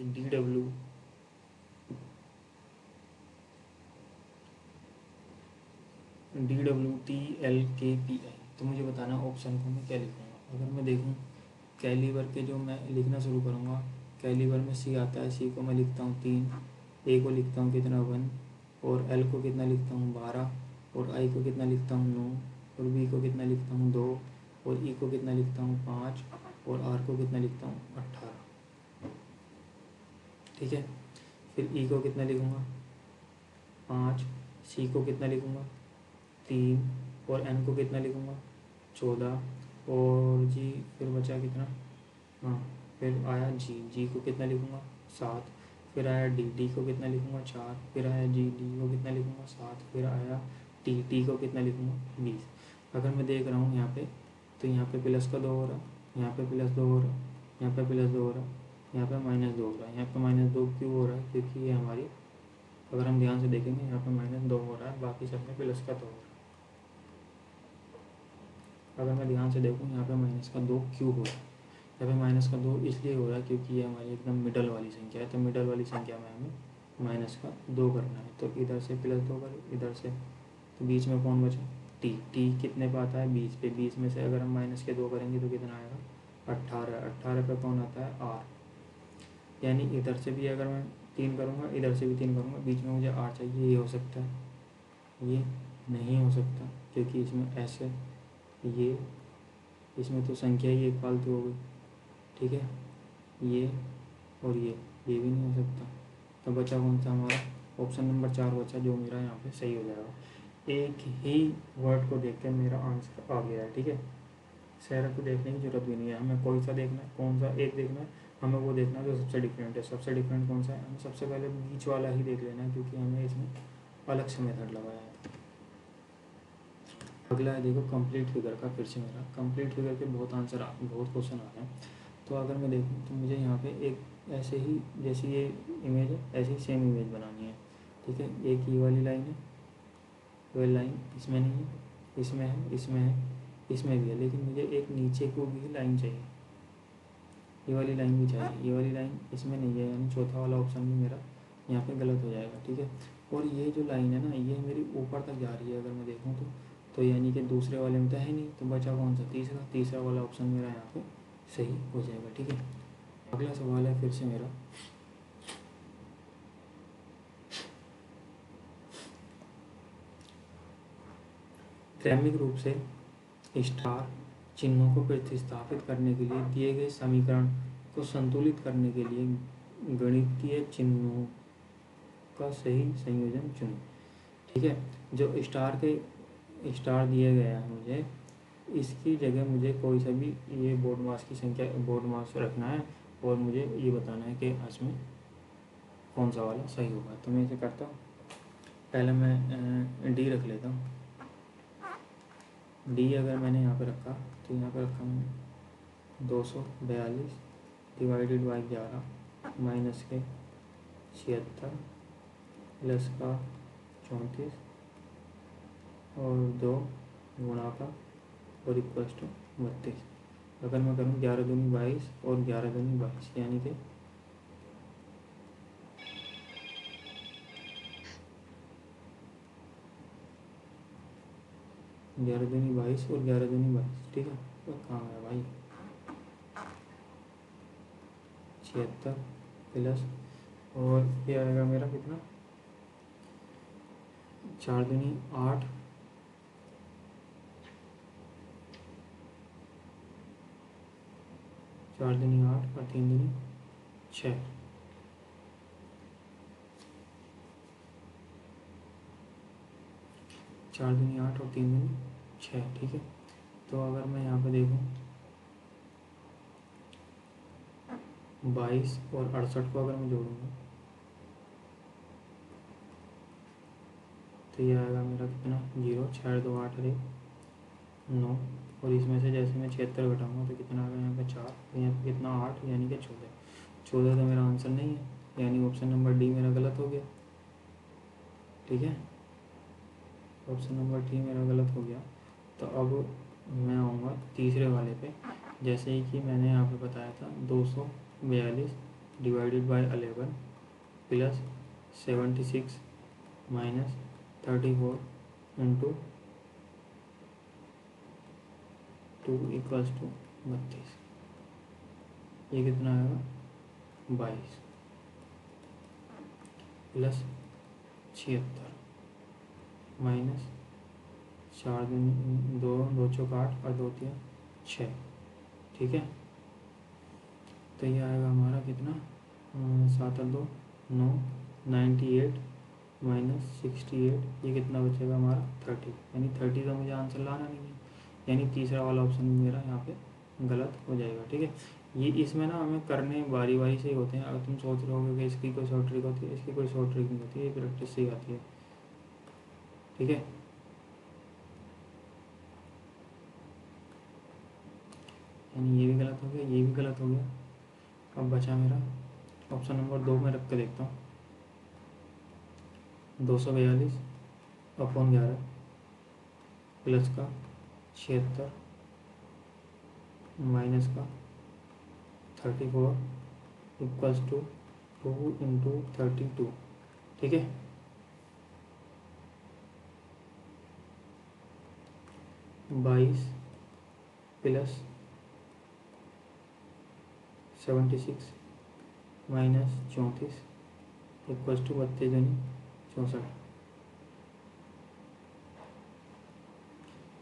DWTLKPI। तो मुझे बताना ऑप्शन को मैं क्या लिखूँगा। अगर मैं देखूँ कैलिबर के जो मैं लिखना शुरू करूँगा, कैलिबर में C आता है, C को मैं लिखता हूँ 3, A को लिखता हूँ कितना 1, और L को कितना लिखता हूँ 12, और I को कितना लिखता हूँ 9, और B को कितना लिखता हूँ 2, और E को कितना लिखता हूँ 5, और R को कितना लिखता हूँ 18, ठीक है। फिर E को कितना लिखूँगा 5, C को कितना लिखूँगा 3, और N को कितना लिखूँगा 14, और G फिर बचा कितना, हाँ फिर आया जी को कितना लिखूँगा 7, फिर आया डी को कितना लिखूँगा 4, फिर आया डी को कितना लिखूँगा 7, फिर आया टी को कितना लिखूँगा 20। अगर मैं देख रहा हूँ यहाँ पे, तो यहाँ पे प्लस का 2 हो रहा, यहाँ पे प्लस 2 हो रहा, यहाँ पे प्लस 2 हो रहा, यहाँ पे -2 हो रहा है। यहाँ पे -2 क्यों हो रहा है, क्योंकि ये हमारी, अगर हम ध्यान से देखेंगे यहाँ पे -2 हो रहा है, बाकी सब में प्लस का 2 हो रहा है। अगर मैं ध्यान से देखूँ यहाँ पे -2 क्यों हो रहा है, यहाँ पे -2 इसलिए हो रहा है क्योंकि ये हमारी एकदम मिडल वाली संख्या है, तो मिडल वाली संख्या में हमें -2 करना है। तो इधर से +2 करें, इधर से, तो बीच में कौन बचा टी कितने पे आता है 20 पे, 20 में से अगर हम -2 करेंगे तो कितना आएगा 18, 18 पे कौन आता है आर, यानी इधर से भी अगर मैं 3 करूँगा, इधर से भी 3 करूँगा, बीच में मुझे आर चाहिए, ये हो सकता है, ये नहीं हो सकता क्योंकि इसमें ऐसे, ये इसमें तो संख्या ही एक फालतू हो गई, ठीक है, ये और ये भी नहीं हो सकता। तो बचा कौन सा हमारा, ऑप्शन नंबर 4 बचा, जो मेरा यहाँ पे सही हो जाएगा। एक ही वर्ड को देख कर मेरा आंसर आ गया है, ठीक है। सारा को देखने की जरूरत भी नहीं है, हमें कोई सा देखना है, कौन सा एक देखना है, हमें वो देखना है जो सबसे डिफरेंट है। सबसे डिफरेंट कौन सा है, हमें सबसे पहले बीच वाला ही देख लेना है क्योंकि हमें इसमें अलग से मेथड लगाया है। अगला है देखो कंप्लीट फिगर का। फिर से मेरा कंप्लीट फिगर के बहुत बहुत क्वेश्चन आ रहे हैं। तो अगर मैं देखूँ तो मुझे यहाँ पे एक ऐसे ही जैसी ये इमेज है ऐसी सेम इमेज बनानी है। ठीक है, एक ये वाली लाइन है, ये वाली लाइन इसमें नहीं है, इसमें है, इसमें है, इसमें भी है, लेकिन मुझे एक नीचे को भी लाइन चाहिए, ये वाली लाइन भी चाहिए। ये वाली लाइन इसमें नहीं है, यानी चौथा वाला ऑप्शन भी मेरा यहाँ पे गलत हो जाएगा। ठीक है, और ये जो लाइन है ना ये मेरी ऊपर तक जा रही है अगर मैं देखूँ तो यानी कि दूसरे वाले में तो है नहीं, तो बचा कौन सा, तीसरा वाला ऑप्शन मेरा यहाँ पे सही हो जाएगा। ठीक है, अगला सवाल है फिर से मेरा, क्रमिक रूप से स्टार चिन्हों को प्रतिस्थापित करने के लिए दिए गए समीकरण को संतुलित करने के लिए गणितीय चिन्हों का सही संयोजन चुनें। ठीक है, जो स्टार दिए गया है मुझे, इसकी जगह मुझे कोई सा भी ये बोर्ड मास रखना है और मुझे ये बताना है कि इसमें कौन सा वाला सही होगा। तो मैं इसे करता हूँ, पहले मैं डी रख लेता हूँ। डी अगर मैंने यहाँ पे रखा तो यहाँ पे रखा मैंने 242 डिवाइडेड बाई 11 माइनस के 76 प्लस का 34 और 2 गुणा का और इक्वल्स टू 32। अगर मैं करूँ 11 दूनी 22 और 11 दूनी 22 यानी कि 11 दूनी 22 और 11 दूनी 22। ठीक है, तो कहाँ है भाई, 76 प्लस और ये आएगा मेरा कितना, 4 दूनी 8 4 दूनी 8 और 3 दूनी 6। 4 दूनी 8 और 3 दूनी 6। ठीक है, तो अगर मैं यहाँ पे देखूँ 22 और 68 को अगर मैं जोड़ूँगा तो ये आएगा मेरा कितना, 0, 6 2 8 अरे 9, और इसमें से जैसे मैं 76 घटाऊँगा तो कितना आ गया यहाँ पे 4, तो यहाँ पे कितना 8 यानी कि 14 तो मेरा आंसर नहीं है, यानी ऑप्शन नंबर डी मेरा गलत हो गया। ठीक है, ऑप्शन नंबर डी मेरा गलत हो गया। तो अब मैं आऊँगा तीसरे वाले पे, जैसे ही कि मैंने यहाँ पे बताया था 242 divided by 11 plus 76 minus 34 into 2 equals to 32। ये कितना आएगा, 22 प्लस 76 माइनस 4 2 2 चौक 8 और 2 3 6। ठीक है, तो ये आएगा हमारा कितना, 7 और 2 9, 98 माइनस 68, ये कितना बचेगा हमारा 30, यानी 30 का मुझे आंसर लाना नहीं है, यानी तीसरा वाला ऑप्शन मेरा यहाँ पे गलत हो जाएगा। ठीक है, ये इसमें ना हमें करने बारी बारी से ही होते हैं। अगर तुम सोच रहे हो कि इसकी कोई शॉर्ट ट्रिक होती है, इसकी कोई शॉर्ट ट्रिक नहीं होती है, ये प्रैक्टिस से ही आती है। ठीक है, यानी ये भी गलत हो गया, ये भी गलत हो गया। अब बचा मेरा ऑप्शन नंबर 2 में रख के देखता हूँ, 242 अपॉन 11 प्लस का 76 माइनस का 34 इक्वल्स टू 2 इंटू 32। ठीक है, बाईस प्लस 76 माइनस 34 इक्वल्स टू 32 यानी 64।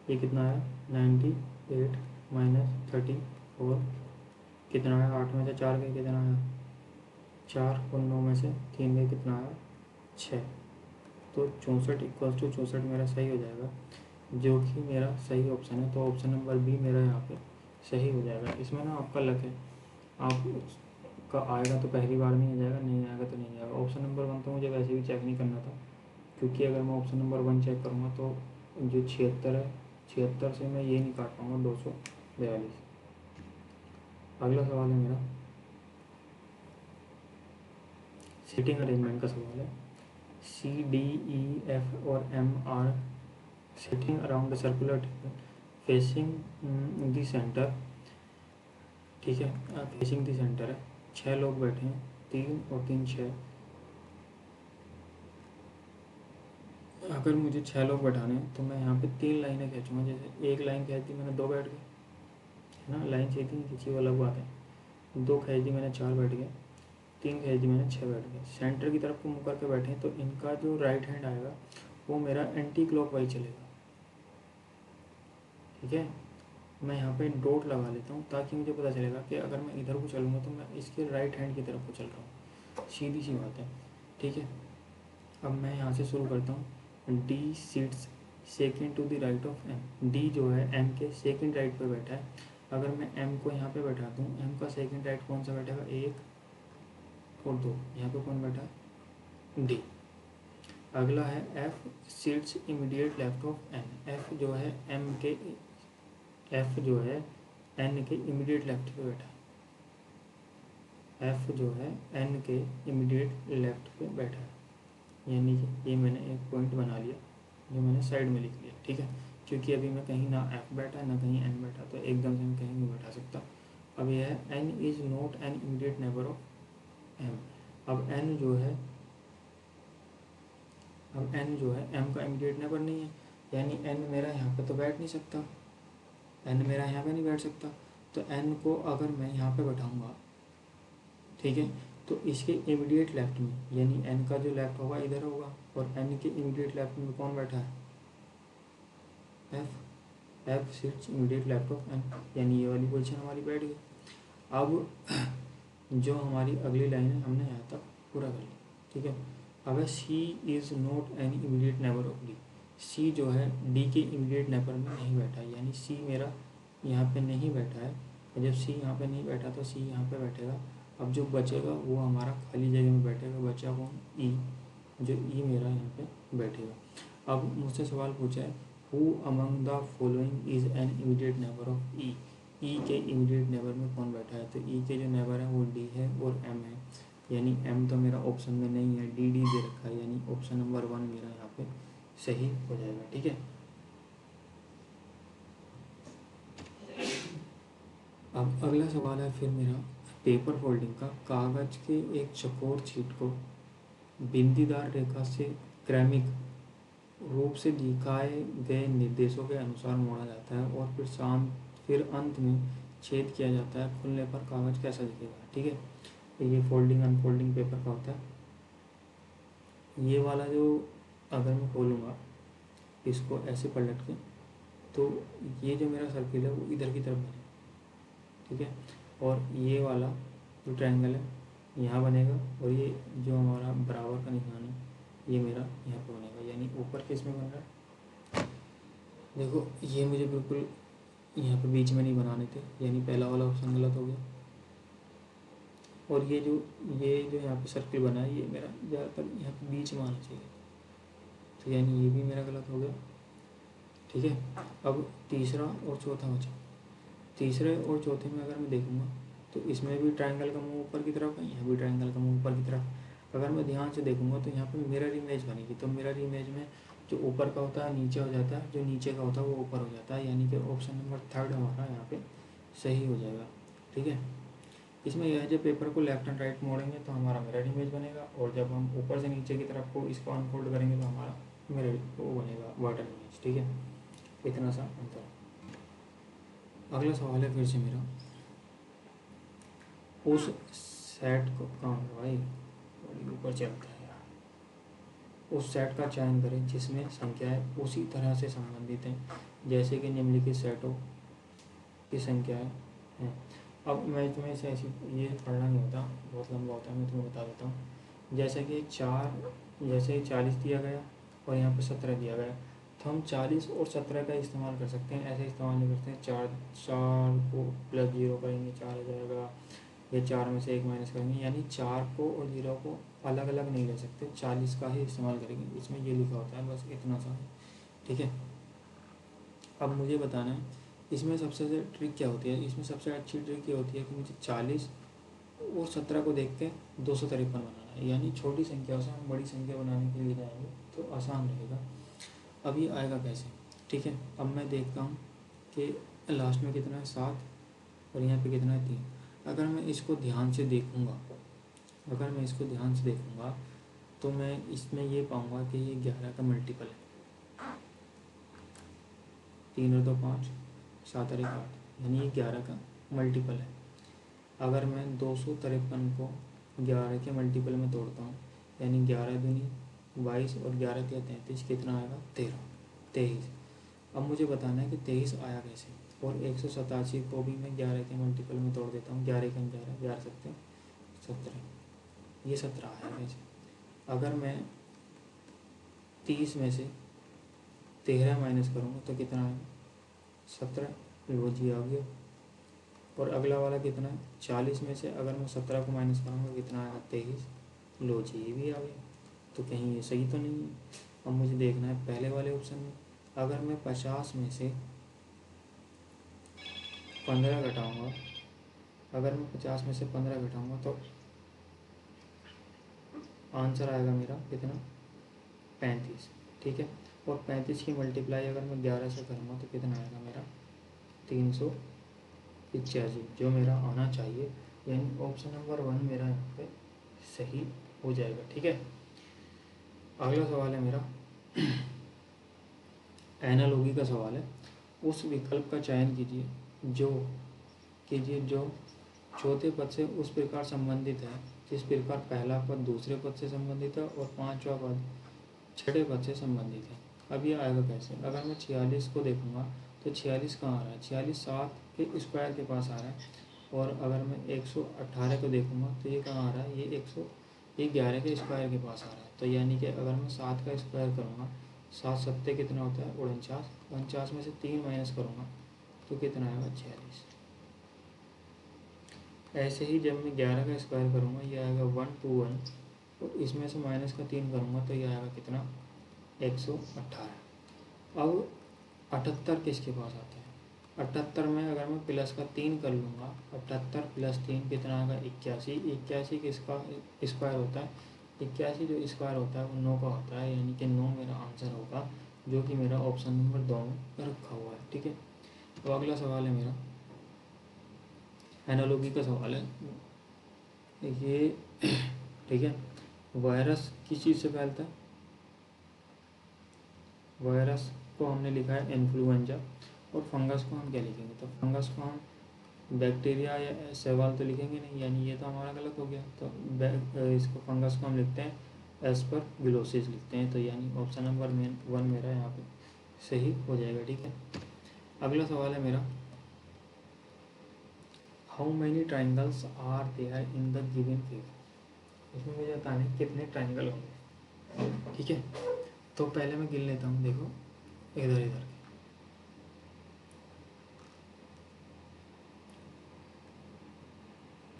ये कितना आया, 98 माइनस 34 कितना आया, 8 में से 4 गए कितना आया 4 और 9 में से 3 गए कितना आया 6। तो 64 इक्वल्स टू 64 मेरा सही हो जाएगा, जो कि मेरा सही ऑप्शन है। तो ऑप्शन नंबर बी मेरा यहाँ पे सही हो जाएगा। इसमें ना आपका लक है, आपका आएगा तो पहली बार में आ जाएगा, नहीं आएगा तो नहीं आएगा। ऑप्शन नंबर 1 तो मुझे वैसे भी चेक नहीं करना था, क्योंकि अगर मैं ऑप्शन नंबर 1 चेक करूँगा तो जो 76 है 76 से मैं ये नहीं काट पाऊँगा 242। अगला सवाल है मेरा सीटिंग अरेंजमेंट का सवाल है। C, D, E, F और M are sitting around the circular table facing the centre. ठीक है, फेसिंग द सेंटर है। 6 लोग बैठे हैं, 3 और 3 6। अगर मुझे 6 लोग बैठाने हैं तो मैं यहाँ पे 3 लाइनें खींचूँगा। जैसे एक लाइन खींच दी मैंने, 2 बैठ गए, है ना। लाइन सीधी नहीं खींची वो अलग बात है। 2 खींच दी मैंने, 4 बैठ गए। 3 खींच दी मैंने, 6 बैठ गए। सेंटर की तरफ को मुँह करके बैठे हैं तो इनका जो राइट हैंड आएगा वो मेरा एंटी क्लॉकवाइज चलेगा। ठीक है, मैं यहाँ पे डॉट लगा लेता हूँ ताकि मुझे पता चलेगा कि अगर मैं इधर को चलूँगा तो मैं इसके राइट हैंड की तरफ को चल रहा हूँ। सीधी सी बात है। ठीक है, अब मैं यहाँ से शुरू करता हूँ। D seats second to the right of M. D जो है एम के सेकेंड राइट पे बैठा है। अगर मैं एम को यहाँ पे बैठा दूँ, एम का सेकेंड राइट कौन सा बैठेगा? 1 और 2। यहाँ पे कौन बैठा है? डी। अगला है F seats immediate left of N. F जो है एम के, एफ जो है एन के इमीडिएट लेफ्ट पे बैठा है। एफ जो है एन के इमीडिएट लेफ्ट पे बैठा है। यानी कि ये मैंने एक पॉइंट बना लिया जो मैंने साइड में लिख लिया। ठीक है, क्योंकि अभी मैं कहीं ना एफ बैठा ना कहीं एन बैठा, तो एकदम से मैं कहीं नहीं बैठा सकता। अब यह है N is not an immediate neighbour of M. अब एन जो है एम का इमीडिएट नेबर नहीं है, यानी एन मेरा यहाँ पे तो बैठ नहीं सकता। एन मेरा यहाँ पे नहीं बैठ सकता। तो एन को अगर मैं यहाँ पे बैठाऊँगा, ठीक है, तो इसके इमीडिएट लेफ्ट में, यानी एन का जो लेफ्ट होगा इधर होगा, और एन के इमीडिएट लेफ्ट में कौन बैठा है? F. F sits immediate left of N, यानी ये वाली पोजीशन हमारी बैठ गई। अब जो हमारी अगली लाइन है हमने यहाँ तक पूरा कर लिया। ठीक है, अब है C is not any immediate neighbour of D. C जो है डी के इमीडिएट नेबर में नहीं बैठा है, यानी सी मेरा यहाँ पे नहीं बैठा है। और जब सी यहाँ पे नहीं बैठा तो सी यहाँ पे बैठेगा। अब जो बचेगा वो हमारा खाली जगह में बैठेगा। बचा कौन? ई। जो ई मेरा यहाँ पे बैठेगा। अब मुझसे सवाल पूछा है who among the following is an immediate neighbour of E. E के इमीडिएट नेबर में कौन बैठा है? तो ई के जो नेबर है वो डी है और एम है, यानी एम तो मेरा ऑप्शन में नहीं है, डी डी दे रखा है, यानी ऑप्शन नंबर 1 मेरा यहाँ पे सही हो जाएगा। ठीक है, अब अगला सवाल है फिर मेरा पेपर फोल्डिंग का। कागज़ के एक चौकोर शीट को बिंदीदार रेखा से क्रमिक रूप से दिखाए गए निर्देशों के अनुसार मोड़ा जाता है और फिर अंत में छेद किया जाता है। खुलने पर कागज़ कैसा दिखेगा? ठीक है, तो ये फोल्डिंग अनफोल्डिंग पेपर का होता है। ये वाला जो अगर मैं खोलूँगा इसको ऐसे पलट के, तो ये जो मेरा सर्किल है वो इधर की तरफ बनेगा। ठीक है, और ये वाला जो ट्रायंगल है यहाँ बनेगा, और ये जो हमारा बराबर का निशान है ये मेरा यहाँ पे बनेगा, यानी ऊपर किस में बन रहा है? देखो ये मुझे बिल्कुल यहाँ पे बीच में नहीं बनाने थे, यानी पहला वाला ऑप्शन गलत हो गया। और ये जो यहाँ पे सर्किल बना है ये मेरा ज़्यादातर यहाँ पे बीच में आना चाहिए, तो यानी ये भी मेरा गलत हो गया। ठीक है, अब तीसरा और चौथा बचा। तीसरे और चौथे में अगर मैं देखूँगा तो इसमें भी ट्रायंगल का मुंह ऊपर की तरफ है, यहाँ भी ट्रायंगल का मुंह ऊपर की तरफ। अगर मैं ध्यान से देखूँगा तो यहाँ पे मिरर इमेज बनेगी, तो मिरर इमेज में जो ऊपर का होता है नीचे हो जाता है, जो नीचे का होता है वो ऊपर हो जाता है, यानी कि ऑप्शन नंबर 3 हमारा यहाँ पे सही हो जाएगा। ठीक है, इसमें यह है जब पेपर को लेफ्ट एंड राइट मोड़ेंगे तो हमारा मिरर इमेज बनेगा, और जब हम ऊपर से नीचे की तरफ को इसको अनफोल्ड करेंगे तो हमारा मिरर वो बनेगा वाटर इमेज। ठीक है, इतना सा अंतर। अगला सवाल है फिर से मेरा, उस सेट को कहाँ भाई बड़ी ऊपर चलता है यार। उस सेट का चयन करें जिसमें संख्याएं उसी तरह से संबंधित हैं जैसे कि निम्नलिखित सेटों की संख्याएं हैं। अब मैं तुम्हें ऐसे ऐसी ये पढ़ना नहीं होता, बहुत लंबा होता है, मैं तुम्हें बता देता हूँ। जैसे कि 40 दिया गया और यहाँ पे 17 दिया गया, तो हम 40 और 17 का इस्तेमाल कर सकते हैं, ऐसे इस्तेमाल नहीं करते हैं। 4 को प्लस 0 करेंगे 4 हो जाएगा, ये 4 में से 1 माइनस करेंगे, यानी 4 को और 0 को अलग अलग नहीं ले सकते, 40 का ही इस्तेमाल करेंगे। इसमें ये लिखा होता है, बस इतना सा। ठीक है, अब मुझे बताना है इसमें सबसे ट्रिक क्या होती है। इसमें सबसे अच्छी ट्रिक ये होती है कि मुझे 40 और 17 को देख के 253 बनाना है, यानी छोटी संख्याओं से हम बड़ी संख्या बनाने के लिए जाएंगे तो आसान रहेगा। अब ये आएगा कैसे, ठीक है। अब मैं देखता हूँ कि लास्ट में कितना है 7 और यहाँ पे कितना है 3। अगर मैं इसको ध्यान से देखूँगा, अगर मैं इसको ध्यान से देखूँगा तो मैं इसमें ये पाऊँगा कि ये 11 का मल्टीपल है। 3 और 2 5, 7 और 1 8, यानी ये 11 का मल्टीपल है। अगर मैं 253 को 11 के मल्टीपल में तोड़ता हूँ, यानी 11 दूनी 22 और 11 तिया 33, कितना आएगा 23। अब मुझे बताना है कि 23 आया कैसे। और 187 को भी मैं 11 के मल्टीपल में तोड़ देता हूँ। 11 के 11, 11 सकते 17, ये 17 आया कैसे। अगर मैं 30 में से 13 माइनस करूँगा तो कितना आएगा 17, लो जी आ गया। और अगला वाला कितना है 40 में से अगर मैं 17 को माइनस करूँगा कितना आएगा 23, लो जी ये भी आ गया। तो कहीं ये सही तो नहीं है। अब मुझे देखना है पहले वाले ऑप्शन में, अगर मैं 50 में से 15 घटाऊँगा, अगर मैं 50 में से 15 घटाऊँगा तो आंसर आएगा मेरा कितना 35, ठीक है। और 35 की मल्टीप्लाई अगर मैं 11 से करूँगा तो कितना आएगा मेरा 385, जो मेरा आना चाहिए। यानी ऑप्शन नंबर 1 मेरा यहाँ पे सही हो जाएगा, ठीक है। अगला सवाल है मेरा एनालॉजी का सवाल है। उस विकल्प का चयन कीजिए जो चौथे पद से उस प्रकार संबंधित है जिस प्रकार पहला पद दूसरे पद से संबंधित है और पांचवा पद छठे पद से संबंधित है। अब ये आएगा कैसे। अगर मैं 46 को देखूंगा तो 46 कहाँ आ रहा है, 46 7 के स्क्वायर के पास आ रहा है। और अगर मैं 118 को देखूंगा तो ये कहाँ आ रहा है, ये 11 के स्क्वायर के पास आ रहा है। तो यानी कि अगर मैं 7 का स्क्वायर करूँगा, 7 सत्ते कितना होता है 49, 49 में से 3 माइनस करूँगा तो कितना आएगा 46। ऐसे ही जब मैं 11 का स्क्वायर करूँगा ये आएगा 121, और इसमें से माइनस का 3 करूँगा तो ये आएगा कितना 118। अब 78 किसके पास आता है, 78 में अगर मैं प्लस का 3 कर लूँगा, 78 प्लस 3 कितना आएगा 81। 81 किसका स्क्वायर होता है, 81 जो स्क्वायर होता है वो 9 का होता है, यानी कि 9 मेरा आंसर होगा, जो कि मेरा ऑप्शन नंबर 2 में रखा हुआ है, ठीक है। तो अगला सवाल है मेरा एनालॉजी का सवाल है ये, ठीक है। वायरस किस चीज़ से फैलता है, वायरस को हमने लिखा है इन्फ्लुएंजा, और फंगस को हम क्या लिखेंगे, तो फंगस को हम बैक्टीरिया या शैवाल तो लिखेंगे नहीं, यानी ये तो हमारा गलत हो गया। तो इसको फंगस को हम लिखते हैं एस्परगिलोसिस लिखते हैं। तो यानी ऑप्शन नंबर 1 मेरा यहाँ पे सही हो जाएगा, ठीक है। अगला सवाल है मेरा how many triangles are there in the given figure. इसमें मुझे बताना है कितने ट्राइंगल होंगे, ठीक है। तो पहले मैं गिन लेता हूँ, देखो इधर इधर के।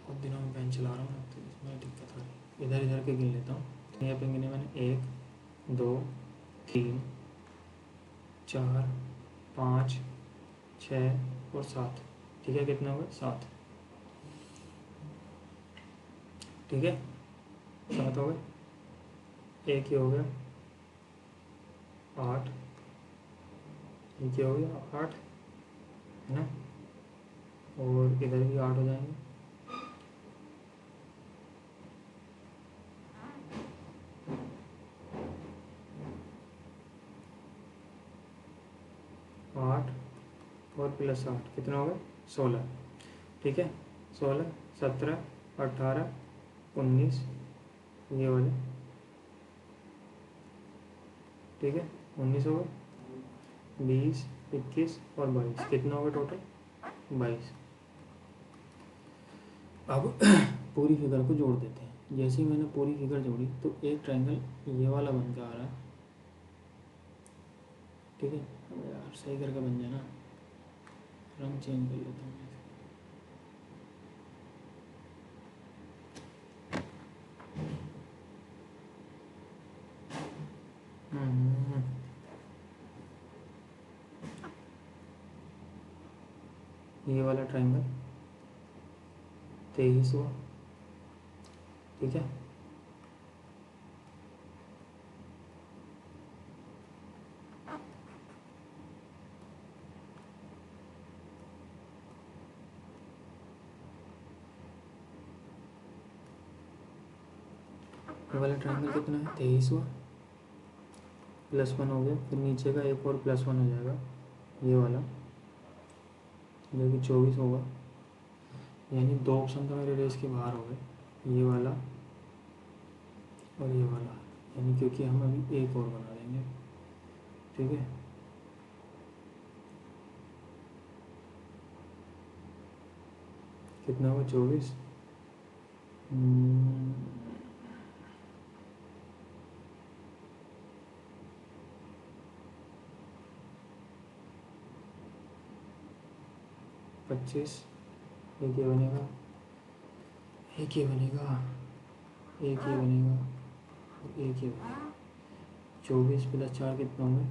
बहुत दिनों में पेन चला रहा हूँ ना तो इसमें दिक्कत हो रही है। इधर इधर के गिन लेता हूँ। तो यहाँ पे गिने मैंने 1 2 3 4 5 6 और 7, ठीक है। कितना हुआ 7, ठीक है 7 हो गए। एक ये हो गया 8, ये हो गया 8 है ना, और इधर भी 8 हो जाएंगे। आठ और प्लस 8 कितना हो गया 16, ठीक है। 16 17 18 19 ये वाले, ठीक है 19 हो गए, 20 21 और 22, कितना होगा टोटल 22। अब पूरी फिगर को जोड़ देते हैं। जैसे ही मैंने पूरी फिगर जोड़ी तो एक ट्रायंगल ये वाला बन के आ रहा है, ठीक है। अब यार सही करके बन जाए ना, रंग चेंज कर लेता हूँ। ये वाला ट्रायंगल 23 हुआ, ठीक है। ये वाला ट्रायंगल कितना है, 23 हुआ, +1 हो गया, फिर नीचे का एक और +1 हो जाएगा, ये वाला जो कि 24 होगा। यानी 2 ऑप्शन तो मेरे रेस के बाहर हो गए, ये वाला और ये वाला, यानी क्योंकि हम अभी एक और बना देंगे, ठीक है। कितना हुआ, 24, 25, एक ये बनेगा, एक ये बनेगा, एक ये बनेगा, एक ये बनेगा। 24 + 4 कितना होंगे,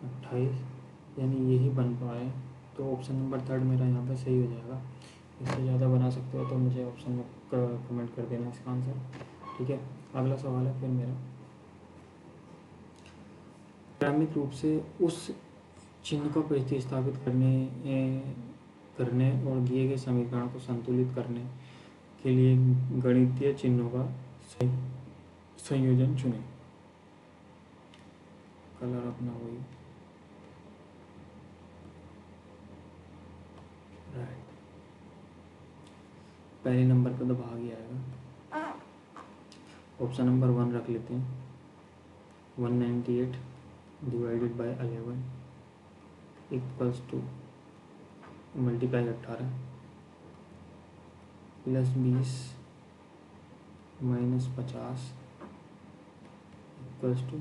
28, यानी यही बन पाए तो ऑप्शन नंबर 3 मेरा यहाँ पे सही हो जाएगा। इससे ज़्यादा बना सकते हो तो मुझे ऑप्शन में कमेंट कर देना इसका आंसर, ठीक है। अगला सवाल है फिर मेरा, क्रमिक रूप से उस चिन्ह को प्रतिस्थापित करने और दिए गए समीकरण को संतुलित करने के लिए गणितीय चिन्हों का संयोजन चुनें। कलर अपना वही, राइट। पहले नंबर पर तो भाग ही आएगा, ऑप्शन नंबर 1 रख लेते हैं। 198 divided by 11 equals to multiply 18 +20 - 50 equals to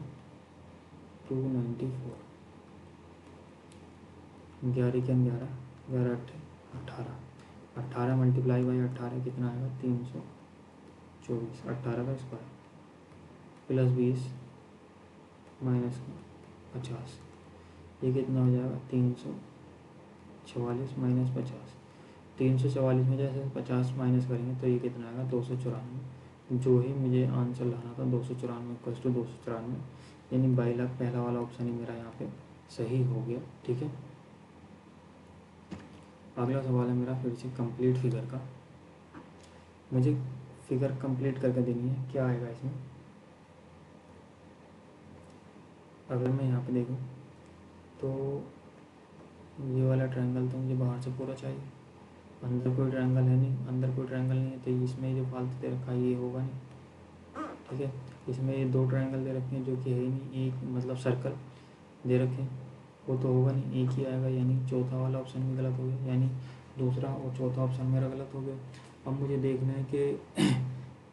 294। 11 के 11, 11 18, 18 मल्टीप्लाई बाई 18 कितना आएगा, 324, 18 का स्क्वायर, +20 - 50, ये कितना हो जाएगा, 344 - 50। 344 में जैसे 50 माइनस करेंगे तो ये कितना आएगा, 294। जो ही मुझे आंसर लाना था 294 = 294, यानी 22 लाख पहला वाला ऑप्शन ही मेरा यहाँ पे सही हो गया, ठीक है। अगला सवाल है मेरा फिर से कंप्लीट फिगर का। मुझे फिगर कंप्लीट करके देनी है, क्या आएगा इसमें। अगर मैं यहाँ पे देखूँ तो ये वाला ट्रायंगल तो मुझे बाहर से पूरा चाहिए, अंदर कोई ट्रायंगल है नहीं, अंदर कोई ट्रायंगल नहीं है, तो इसमें जो फालतू दे रखा है ये होगा नहीं, ठीक है। इसमें ये 2 ट्रायंगल दे रखे हैं जो कि है ही नहीं, एक मतलब सर्कल दे रखे हैं, वो तो होगा नहीं, एक ही आएगा, यानी चौथा वाला ऑप्शन भी गलत हो गया, यानी दूसरा और चौथा ऑप्शन मेरा गलत हो गया। अब मुझे देखना है कि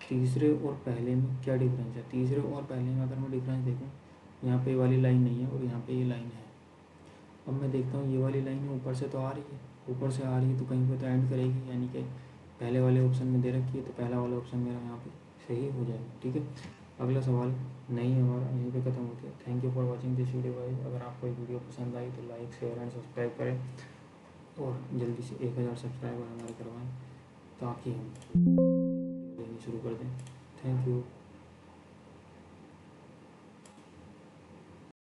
तीसरे और पहले में क्या डिफरेंस है। तीसरे और पहले में अगर मैं डिफरेंस देखूँ, यहाँ पे ये वाली लाइन नहीं है और यहाँ पे ये लाइन है। अब मैं देखता हूँ ये वाली लाइन ऊपर से तो आ रही है, ऊपर से आ रही है तो कहीं पे तो एंड करेगी, यानी कि पहले वाले ऑप्शन में दे रखी है तो पहला वाला ऑप्शन मेरा यहाँ पे सही हो जाएगा, ठीक है। अगला सवाल नहीं है हमारा, यहीं पे ख़त्म होती है। Thank you for watching this video guys. अगर आपको ये वीडियो पसंद आई तो लाइक, शेयर एंड सब्सक्राइब करें और जल्दी से 1000 सब्सक्राइबर हमारे करवाएं ताकि हम शुरू कर दें। Thank you.